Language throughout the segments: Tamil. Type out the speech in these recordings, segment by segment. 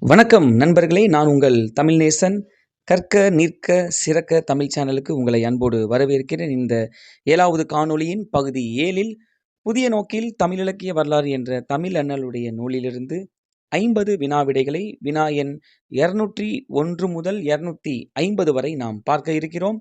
வணக்கம் நண்பர்களே, நான் உங்கள் தமிழ்நேசன். கற்க நிற்க சிறக்க தமிழ் சேனலுக்கு உங்களை அன்போடு வரவேற்கிறேன். இந்த 7வது காணொளியின் பகுதி 7ல் புதிய நோக்கில் தமிழ் இலக்கிய வரலாறு என்ற தமிழ் அண்ணலுடைய நூலிலிருந்து 50 வினா விடைகளை வினா எண் 201 முதல் 250 வரை நாம் பார்க்க இருக்கிறோம்.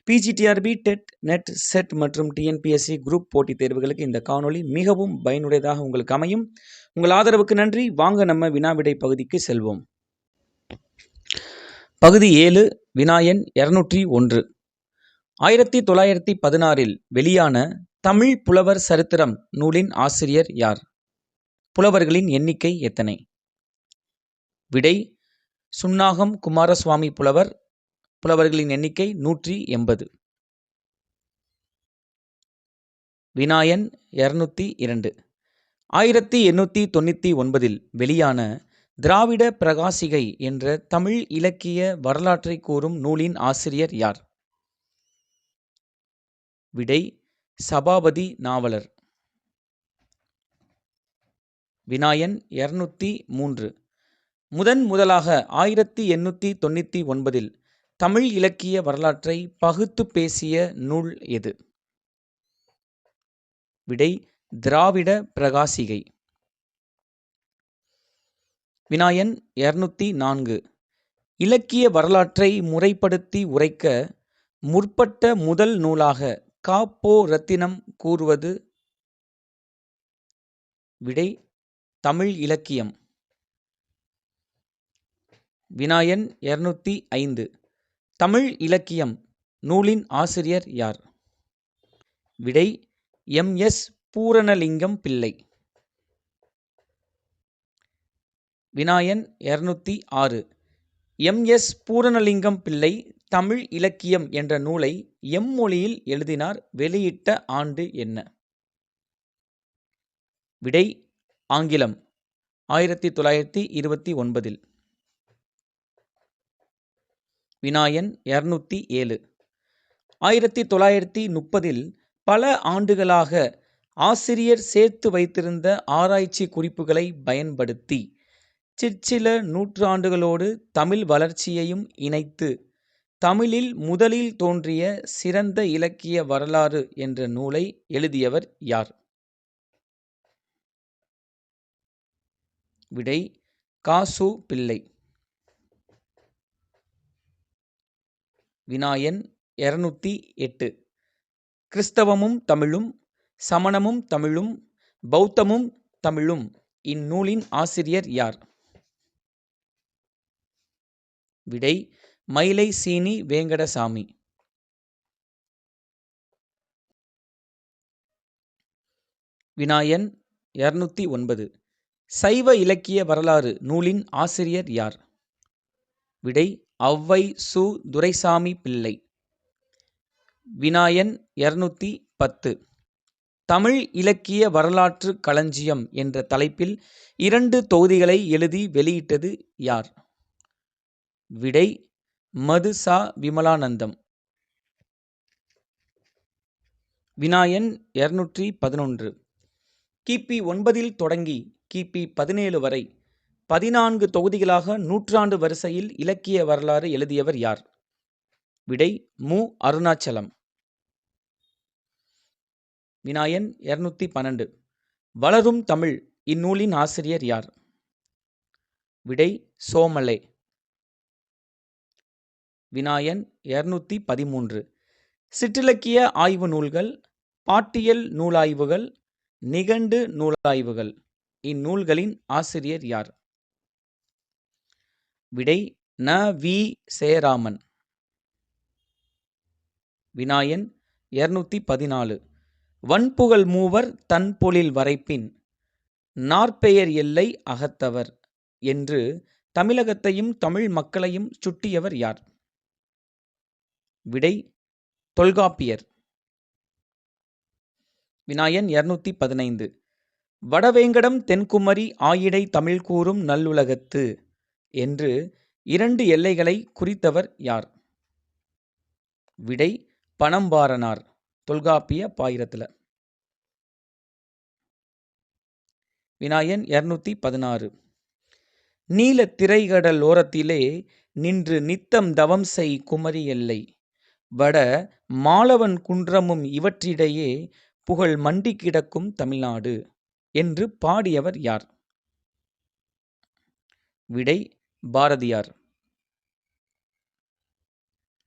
பிஜிடிஆர்பி, டெட், நெட், செட் மற்றும் டிஎன்பிஎஸ்சி குரூப் போட்டித் தேர்வுகளுக்கு இந்த காணொளி மிகவும் பயனுடையதாக உங்களுக்கு அமையும். உங்கள் ஆதரவுக்கு நன்றி. வாங்க நம்ம வினாவிடை பகுதிக்கு செல்வோம். பகுதி 7, வினா எண் 201. 1916இல் வெளியான தமிழ் புலவர் சரித்திரம் நூலின் ஆசிரியர் யார்? புலவர்களின் எண்ணிக்கை எத்தனை? விடை: சுன்னாகம் குமாரசுவாமி புலவர். புலவர்களின் எண்ணிக்கை 180. வினா எண் 202. 1899இல் வெளியான திராவிட பிரகாசிகை என்ற தமிழ் இலக்கிய வரலாற்றை கூறும் நூலின் ஆசிரியர் யார்? விடை: சபாபதி நாவலர். வினா எண் 203. முதலாக 1899இல் தமிழ் இலக்கிய வரலாற்றை பகுத்து பேசிய நூல் எது? விடை: திராவிட பிரகாசிகை. வினா எண் 204. இலக்கிய வரலாற்றை முறைப்படுத்தி உரைக்க முற்பட்ட முதல் நூலாக கா.பொ. ரத்தினம் கூறுவது? விடை: தமிழ் இலக்கியம். வினா எண் 205. தமிழ் இலக்கியம் நூலின் ஆசிரியர் யார்? விடை: எம்.எஸ். பூரணலிங்கம் பிள்ளை. வினா எண் 206. எம்.எஸ். பூரணலிங்கம் பிள்ளை தமிழ் இலக்கியம் என்ற நூலை எம்மொழியில் எழுதினார்? வெளியிட்ட ஆண்டு என்ன? விடை: ஆங்கிலம். 1929. வினா எண் 207. 1930இல் பல ஆண்டுகளாக ஆசிரியர் சேர்த்து வைத்திருந்த ஆராய்ச்சி குறிப்புகளை பயன்படுத்தி சிற்சில நூற்றாண்டுகளோடு தமிழ் வளர்ச்சியையும் இணைத்து தமிழில் முதலில் தோன்றிய சிறந்த இலக்கிய வரலாறு என்ற நூலை எழுதியவர் யார்? விடை: கா.சு. பிள்ளை. வினா எண் 208. கிறிஸ்தவமும் தமிழும், சமணமும் தமிழும், பௌத்தமும் தமிழும் இந்நூலின் ஆசிரியர் யார்? விடை: மயிலை சீனி வேங்கடசாமி. வினா எண் 209. சைவ இலக்கிய வரலாறு நூலின் ஆசிரியர் யார்? விடை: ஔவை சு. துரைசாமி பிள்ளை. வினா எண் 210. தமிழ் இலக்கிய வரலாற்று களஞ்சியம் என்ற தலைப்பில் 2 தொகுதிகளை எழுதி வெளியிட்டது யார்? விடை: மது ச. விமலானந்தம். வினா எண் 211. கிபி 9இல் தொடங்கி கிபி 17 வரை 14 தொகுதிகளாக நூற்றாண்டு வரிசையில் இலக்கிய வரலாறு எழுதியவர் யார்? விடை: மு. அருணாச்சலம். வினா எண் 212. வளரும் தமிழ் இந்நூலின் ஆசிரியர் யார்? விடை: சோமலே. வினா எண் 213. சிற்றிலக்கிய ஆய்வு நூல்கள், பாட்டியல் நூலாய்வுகள், நிகண்டு நூலாய்வுகள் இந்நூல்களின் ஆசிரியர் யார்? விடை: ந. வி. சேராமன். வினா எண் 214. வன்புகழ் மூவர் தன்பொழில் வரைப்பின் நாற்பெயர் எல்லை அகத்தவர் என்று தமிழகத்தையும் தமிழ் மக்களையும் சுட்டியவர் யார்? விடை: தொல்காப்பியர். வினா எண் 215. வடவேங்கடம் தென்குமரி ஆயிடை தமிழ் கூறும் நல்லுலகத்து என்று 2 எல்லைகளை குறித்தவர் யார்? விடை: பனம்பாரனார். தொல்காப்பிய பாயிரத்துல. வினா எண் 216. நீலத் திரைகடல் ஓரத்திலே நின்று நித்தம் தவம் செய் குமரி எல்லை வட மாலவன் குன்றமும் இவற்றிடையே புகழ் மண்டி கிடக்கும் தமிழ்நாடு என்று பாடியவர் யார்? விடை பாரதியார்.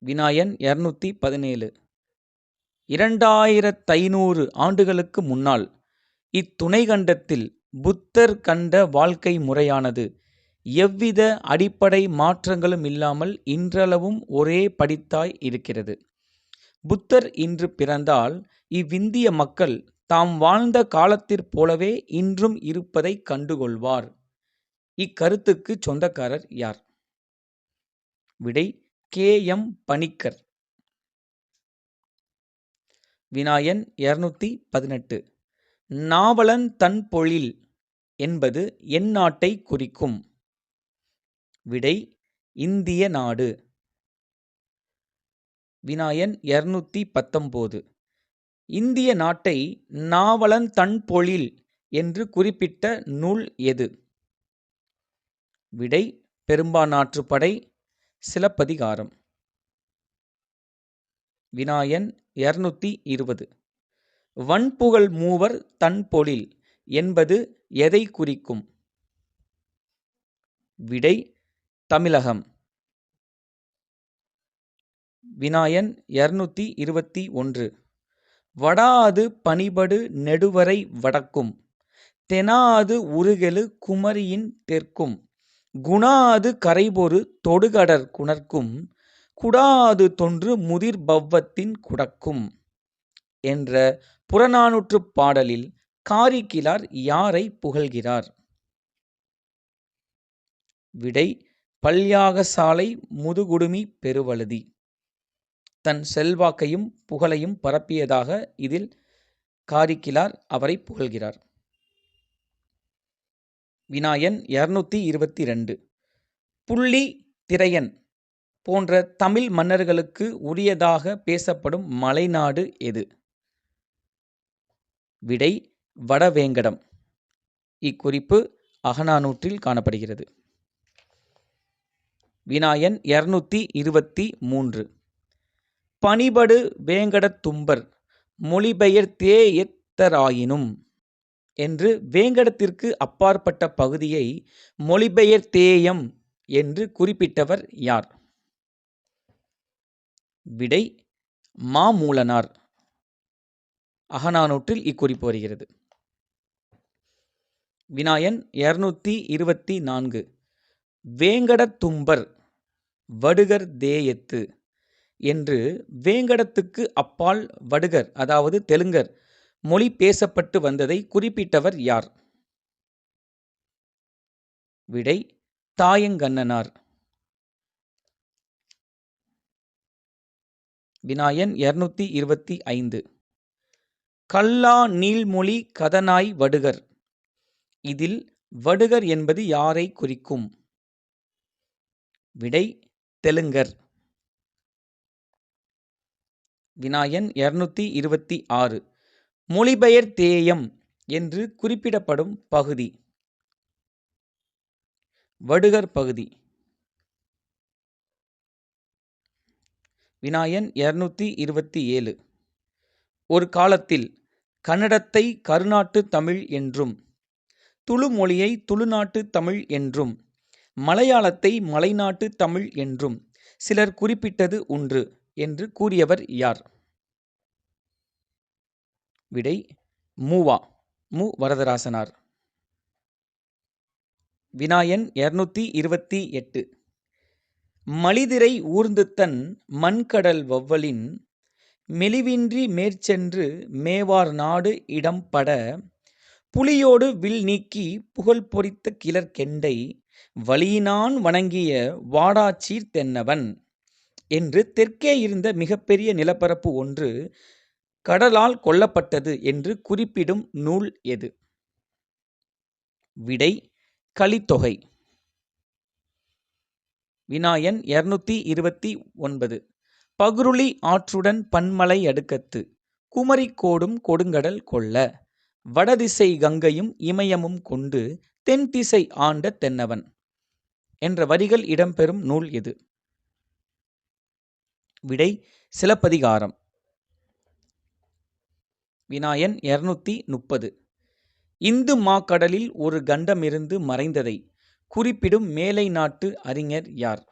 வினாயன் 217. 2500 ஆண்டுகளுக்கு முன்னால் இத்துணைக்கண்டத்தில் புத்தர் கண்ட வாழ்க்கை முறையானது எவ்வித அடிப்படை மாற்றங்களும் இல்லாமல் இன்றளவும் ஒரே படித்தாய் இருக்கிறது. புத்தர் இன்று பிறந்தால் இவ்விந்திய மக்கள் தாம் வாழ்ந்த காலத்திற் போலவே இன்றும் இருப்பதை கண்டுகொள்வார். இக்கருத்துக்கு சொந்தக்காரர் யார்? விடை கே.எம். பணிக்கர். வினாயன் 218. நாவலன் தன் பொழில் என்பது எந்நாட்டை குறிக்கும்? விடை இந்திய நாடு. வினாயன் 219. இந்திய நாட்டை நாவலன் தன் பொழில் என்று குறிப்பிட்ட நூல் எது? விடை பெரும்பானாற்றுப்படை, சிலப்பதிகாரம். வினாயன் 220. வன்புகழ் மூவர் தன் பொழில் என்பது எதை குறிக்கும்? விடை தமிழகம். வினாயன் 221. வடாது பனிபடு நெடுவரை வடக்கும் தெனாது உருகெழு குமரியின் தெற்கும் குணாது கரைபொரு தொடுகடற் குணர்க்கும் குடாது தொன்று முதிர் பவ்வத்தின் குடக்கும் என்ற புறநானூற்றுப் பாடலில் காரிக்கிழார் யாரை புகழ்கிறார்? விடை பல்யாகசாலை முதுகுடுமி பெருவழுதி. தன் செல்வாக்கையும் புகழையும் பரப்பியதாக இதில் காரிக்கிழார் அவரை புகழ்கிறார். வினாயன் 222. புள்ளி திரையன் போன்ற தமிழ் மன்னர்களுக்கு உரியதாக பேசப்படும் மலைநாடு எது? விடை வடவேங்கடம். இக்குறிப்பு அகநானூற்றில் காணப்படுகிறது. வினாயன் 223. பனிபடு வேங்கடத் தும்பர் மொழிபெயர் தேயத்தராயினும் என்று வேங்கடத்திற்கு அப்பாற்பட்ட பகுதியை மொழிபெயர் தேயம் என்று குறிப்பிட்டவர் யார்? விடை மாமூலனார். அகநானூற்றில் இக்குறிப்பு வருகிறது. வினாயன் 224. வேங்கடத் தும்பர் வடுகர் தேயத்து என்று வேங்கடத்துக்கு அப்பால் வடுகர் அதாவது தெலுங்கர் மொழி பேசப்பட்டு வந்ததை குறிப்பிட்டவர் யார்? விடை தாயங்கண்ணனார். வினாயன் 225. கல்லா நீள்மொழி கதனாய் வடுகர் இதில் வடுகர் என்பது யாரை குறிக்கும்? விடை தெலுங்கர். வினாயன் 226. மொழிபெயர் தேயம் என்று குறிப்பிடப்படும் பகுதி? வடுகர் பகுதி. வினாயன் 227. ஒரு காலத்தில் கன்னடத்தை கருநாட்டு தமிழ் என்றும் துளு மொழியை துளுநாட்டு தமிழ் என்றும் மலையாளத்தை மலைநாட்டு தமிழ் என்றும் சிலர் குறிப்பிட்டது உண்டு என்று கூறியவர் யார்? விடை மூவா மு வரதராசனார். வினாயன் 228. மலிதிரை ஊர்ந்துத்தன் மண்கடல் வவ்வலின் மெலிவின்றி மேற்சென்று மேவார் நாடு இடம்பட புலியோடு வில் நீக்கி புகழ் பொறித்த கிளர் கெண்டை வலியினான் வணங்கிய வாடாச்சீர் தென்னவன் என்று தெற்கே இருந்த மிகப்பெரிய நிலப்பரப்பு ஒன்று கடலால் கொல்லப்பட்டது என்று குறிப்பிடும் நூல் எது? விடை கலித்தொகை. வினாயன் 229. பகுருளி ஆற்றுடன் பன்மலை அடுக்கத்து குமரிக்கோடும் கொடுங்கடல் கொள்ள வடதிசை கங்கையும் இமயமும் கொண்டு தென்திசை ஆண்ட தென்னவன் என்ற வரிகள் இடம்பெறும் நூல் எது? விடை சிலப்பதிகாரம். வினாயன் 230. இந்து மாக்கடலில் ஒரு கண்டமிருந்து மறைந்ததை குறிப்பிடும் மேலை நாட்டு அறிஞர் யார்?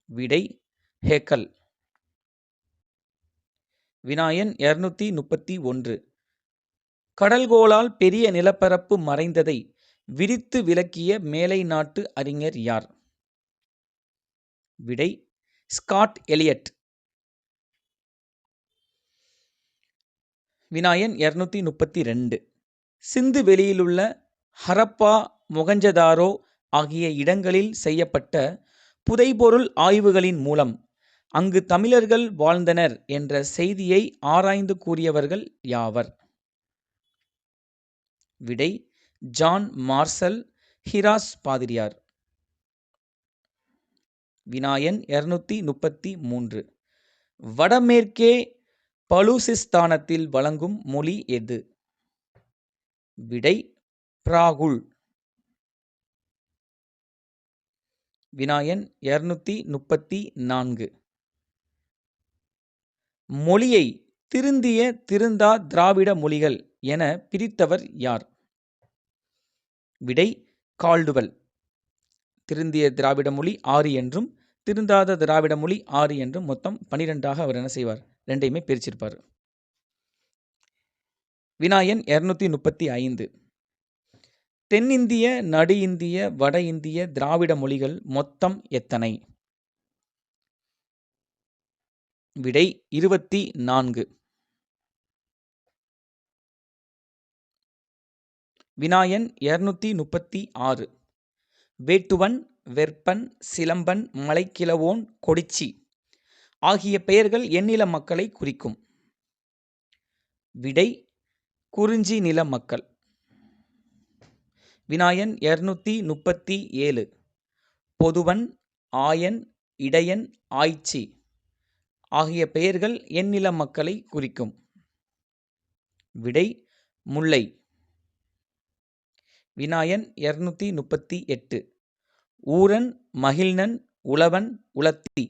விடை ஹேக்கல். வினாயன் 231. கடல்கோளால் பெரிய நிலப்பரப்பு மறைந்ததை விரித்து விளக்கிய மேலை நாட்டு அறிஞர் யார்? விடை ஸ்காட் எலியட். வினாயன் 232. சிந்து வெளியிலுள்ள ஹரப்பா, மொகஞ்சதாரோ ஆகிய இடங்களில் செய்யப்பட்ட புதைபொருள் ஆய்வுகளின் மூலம் அங்கு தமிழர்கள் வாழ்ந்தனர் என்ற செய்தியை ஆராய்ந்து கூறியவர்கள் யாவர்? விடை ஜான் மார்சல் ஹிராஸ் பாதிரியார். வினாயன் 233. வடமேற்கே பலூசிஸ்தானத்தில் வழங்கும் மொழி எது? விடை பிராகுல். வினாயன் 234. மொழியை திருந்திய திருந்தா திராவிட மொழிகள் என பிரித்தவர் யார்? விடை கால்டுவெல். திருந்திய திராவிட மொழி 6 என்றும் திருந்தாத திராவிட மொழி 6 என்றும் மொத்தம் 12ஆக அவர் என்ன செய்வார்? ரெண்டையுமே பிரிச்சிருப்பார். வினாயன் 235. தென்னிந்திய, நடு இந்திய, வட இந்திய திராவிட மொழிகள் மொத்தம் எத்தனை? விடை 24. வினாயன் 236. வேட்டுவன், வெற்பன், சிலம்பன், மலைக்கிழவோன், கொடிச்சி ஆகிய பெயர்கள் எந்நில மக்களை குறிக்கும்? விடை குறிஞ்சி நில மக்கள். வினாயன் 237. பொதுவன், ஆயன், இடையன், ஆய்ச்சி ஆகிய பெயர்கள் எந்நில மக்களை குறிக்கும்? விடை முல்லை. வினாயன் 238. ஊரன், மகிழ்நன், உழவன், உலத்தி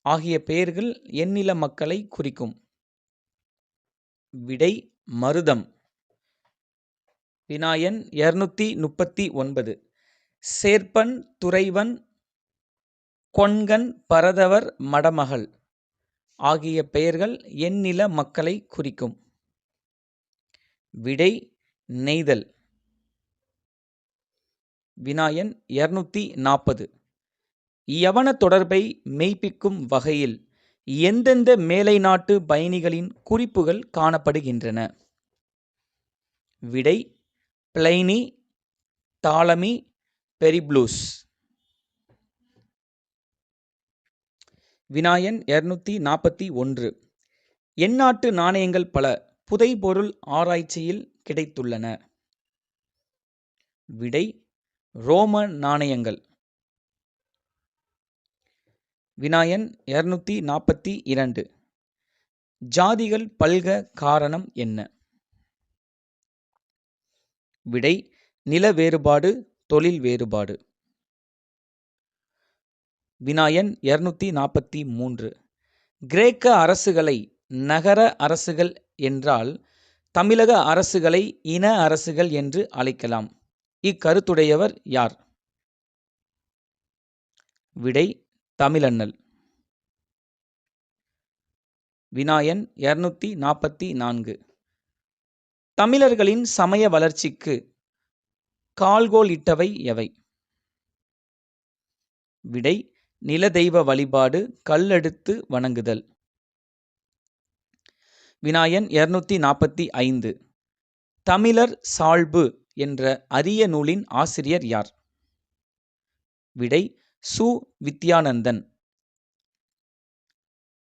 ஆகிய பெயர்கள் எந்நில மக்களை குறிக்கும்? விடை மருதம். வினாயன் 239. சேர்ப்பன், துறைவன், கொண்கன், பரதவர், மடமகள் ஆகிய பெயர்கள் எந்நில மக்களை குறிக்கும்? விடை நெய்தல். வினாயன் 240. யவன தொடர்பை மெய்ப்பிக்கும் வகையில் எந்தெந்த மேலை நாட்டு பயணிகளின் குறிப்புகள் காணப்படுகின்றன? விடை பிளைனி, டாலமி, பெரிப்ளூஸ். வினாயன் 241. எந்நாட்டு நாணயங்கள் பல புதைபொருள் ஆராய்ச்சியில் கிடைத்துள்ளன? விடை ரோம நாணயங்கள். வினாயன் 242. ஜாதிகள் பல்க காரணம் என்ன? விடை நில வேறுபாடு, தொழில் வேறுபாடு. வினாயன் 243. கிரேக்க அரசுகளை நகர அரசுகள் என்றால் தமிழக அரசுகளை இன அரசுகள் என்று அழைக்கலாம். இக்கருத்துடையவர் யார்? விடை தமிழண்ணல். வினாயன் 244. தமிழர்களின் சமய வளர்ச்சிக்கு கால்கோல் இட்டவை எவை? விடை நிலதெய்வ வழிபாடு, கல்லெடுத்து வணங்குதல். வினாயன் 245. தமிழர் சால்பு என்ற அரிய நூலின் ஆசிரியர் யார்? விடை சு. வித்யானந்தன்.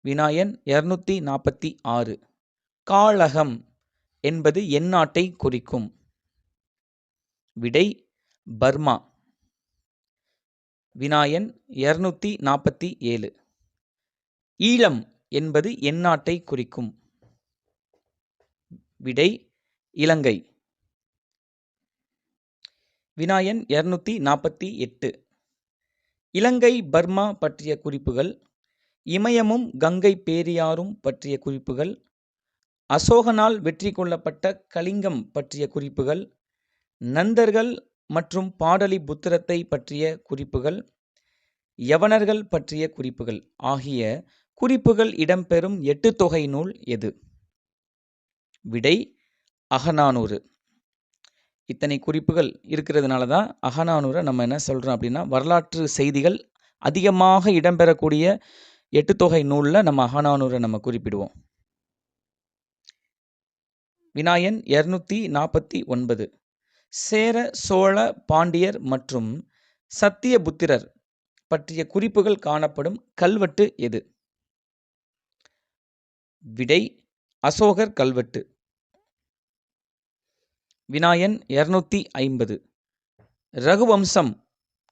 வினாயன் 246. காளகம் என்பது எந்நாட்டை குறிக்கும்? விடை பர்மா. வினாயன் 247. ஈழம் என்பது எந்நாட்டை குறிக்கும்? விடை இலங்கை. வினா எண் 248. இலங்கை பர்மா பற்றிய குறிப்புகள், இமயமும் கங்கை பேரியாறும் பற்றிய குறிப்புகள், அசோகனால் வெற்றி கொள்ளப்பட்ட கலிங்கம் பற்றிய குறிப்புகள், நந்தர்கள் மற்றும் பாடலிபுத்திரத்தை பற்றிய குறிப்புகள், யவனர்கள் பற்றிய குறிப்புகள் ஆகிய குறிப்புகள் இடம்பெறும் 8 தொகை நூல் எது? விடை அகநானூறு. இத்தனை குறிப்புகள் இருக்கிறதுனால தான் அகநானூரை நம்ம என்ன சொல்கிறோம் அப்படின்னா, வரலாற்று செய்திகள் அதிகமாக இடம்பெறக்கூடிய 8 தொகை நூலில் நம்ம அகநானூரை நம்ம குறிப்பிடுவோம். வினா எண் 249. சேர, சோழ, பாண்டியர் மற்றும் சத்தியபுத்திரர் பற்றிய குறிப்புகள் காணப்படும் கல்வெட்டு எது? விடை அசோகர் கல்வெட்டு. வினா எண் 250. ரகுவம்சம்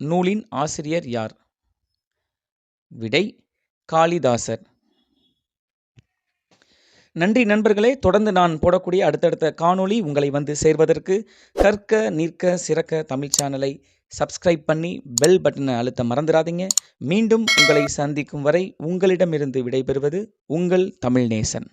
நூலின் ஆசிரியர் யார்? விடை காளிதாசர். நன்றி நண்பர்களே. தொடர்ந்து நான் போடக்கூடிய அடுத்தடுத்த காணொளி உங்களை வந்து சேர்வதற்கு கற்க நிற்க சிறக்க தமிழ் சேனலை சப்ஸ்கிரைப் பண்ணி பெல் பட்டனை அழுத்த மறந்துடாதீங்க. மீண்டும் உங்களை சந்திக்கும் வரை உங்களிடமிருந்து விடைபெறுவது உங்கள் தமிழ்நேசன்.